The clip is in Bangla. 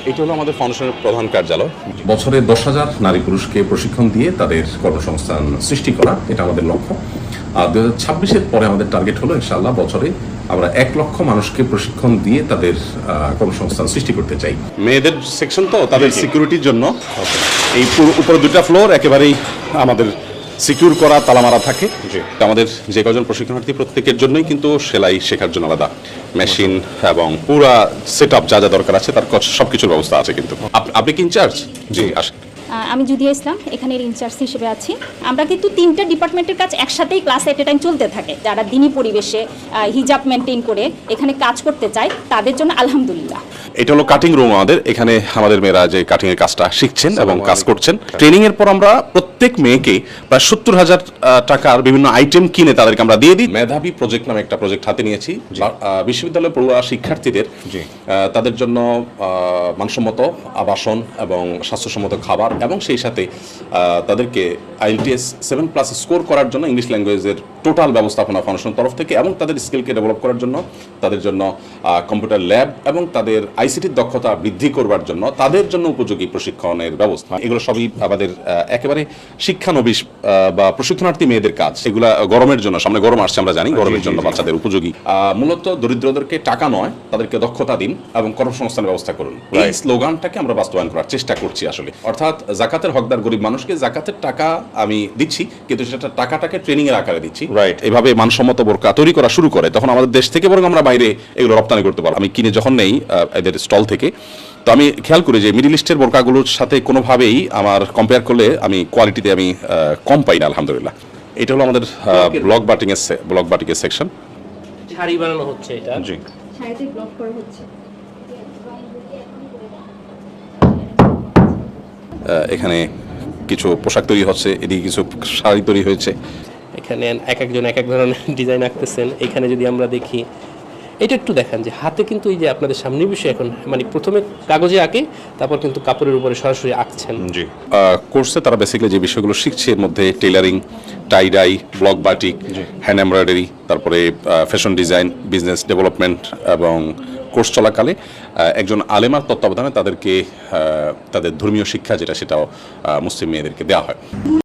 এটা হলো আমাদের ফাউন্ডেশনের প্রধান কার্যালয়। বছরে 10,000 নারী পুরুষকে প্রশিক্ষণ দিয়ে তাদের কর্মসংস্থান সৃষ্টি করা, এটা আমাদের লক্ষ্য। আর 2026-এর পরে আমাদের টার্গেট হলো ইনশাআল্লাহ বছরে আমরা 1 লক্ষ মানুষকে প্রশিক্ষণ দিয়ে তাদের কর্মসংস্থান সৃষ্টি করতে চাই। মেয়েদের সেকশন তো তাদের সিকিউরিটির জন্য এই উপরে 2টা ফ্লোর একেবারেই আমাদের সিকিউর করা, তালা মারা থাকে। আমাদের যে কজন প্রশিক্ষণার্থী প্রত্যেকের জন্যই কিন্তু সেলাই শেখার জন্য আলাদা মেশিন এবং পুরা সেট আপ যা যা দরকার আছে তার সব কিছুর ব্যবস্থা আছে। কিন্তু আপনি কি ইনচার্জ? জি আসেন। আমি জুদিয়া ইসলাম, এখানের ইনচার্জ হিসেবে আছি। আমরা কিন্তু 3টা ডিপার্টমেন্টের কাজ একসাথেই ক্লাস এট এ টাইম চলতে থাকে। যারা দিনী পরিবেশে হিজাব মেনটেন করে এখানে কাজ করতে চায় তাদের জন্য আলহামদুলিল্লাহ। এটা হলো কাটিং রুম আমাদের। এখানে আমাদের মেয়েরা যে কাটিং এর কাজটা শিখছেন এবং কাজ করছেন। ট্রেনিং এর পর আমরা প্রত্যেক মেয়েকে প্রায় 70,000 টাকার বিভিন্ন আইটেম কিনে তাদেরকে আমরা দিয়ে দিই। মেধাবী প্রজেক্ট নামে একটা প্রজেক্ট হাতে নিয়েছি। বিশ্ববিদ্যালয়ের পড়ুয়া শিক্ষার্থীদের তাদের জন্য মানসম্মত আবাসন এবং স্বাস্থ্যসম্মত খাবার এবং সেই সাথে তাদেরকে IELTS 7+ স্কোর করার জন্য ইংলিশ ল্যাঙ্গুয়েজের টোটাল ব্যবস্থাপনা ফাউন্ডেশনের তরফ থেকে এবং তাদের স্কিলকে ডেভেলপ করার জন্য তাদের জন্য কম্পিউটার ল্যাব এবং তাদের আইসিটির দক্ষতা বৃদ্ধি করবার জন্য তাদের জন্য উপযোগী প্রশিক্ষণের ব্যবস্থা। এগুলো সবই আমাদের একেবারে শিক্ষানবিশ বা প্রশিক্ষণার্থী মেয়েদের কাজ। এগুলা গরমের জন্য, সামনে গরম আসছে আমরা জানি, গরমের জন্য বাচ্চাদের উপযোগী। মূলত দরিদ্রদেরকে টাকা নয়, তাদেরকে দক্ষতা দিন এবং কর্মসংস্থানের ব্যবস্থা করুন। এই স্লোগানটাকে আমরা বাস্তবায়ন করার চেষ্টা করছি আসলে। অর্থাৎ জাকাতের হকদার গরিব মানুষকে জাকাতের টাকা আমি দিচ্ছি, কিন্তু সেটা টাকাটাকে ট্রেনিং এর আকারে দিচ্ছি। এভাবে মানসম্মত বোরকা তৈরি করা শুরু করে তখন আমাদের দেশ থেকে বরং আমরা বাইরে এগুলো রপ্তানি করতে পারবো। আমি কিনে যখন নেই এদের স্টল থেকে, তো আমি খেয়াল করি যে মিডল ইস্টের বোরকাগুলোর সাথে কোনোভাবেই আমার কম্পেয়ার করলে আমি কোয়ালিটিতে আমি কম পাই না আলহামদুলিল্লাহ। এটা হলো আমাদের ব্লক বাটিকের সেকশন। শাড়ি বানানো হচ্ছে এটা। জি, শাড়িতে ব্লক করা হচ্ছে। এখানে কিছু পোশাক তৈরি হচ্ছে, এদিকে কিছু শাড়ি তৈরি হয়েছে। এখানে এক একজন এক এক ধরনের ডিজাইন আঁকতেছেন। এখানে যদি আমরা দেখি, এটা একটু দেখান যে হাতে কিন্তু এই যে আপনাদের সামনে বিষয় এখন মানে প্রথমে কাগজে আঁকে, তারপর কিন্তু কাপড়ের উপরে সরাসরি আঁকছেন। জি, কোর্সে তারা বেসিক্যালি যে বিষয়গুলো শিখছে এর মধ্যে টেইলারিং, টাই die, block batik, hand embroidery, তারপরে ফ্যাশন ডিজাইন, বিজনেস ডেভেলপমেন্ট এবং কোর্স চলাকালে একজন আলেমার তত্ত্বাবধানে তাদেরকে তাদের ধর্মীয় শিক্ষা যেটা সেটাও মুসলিম মেয়েদেরকে দেওয়া হয়।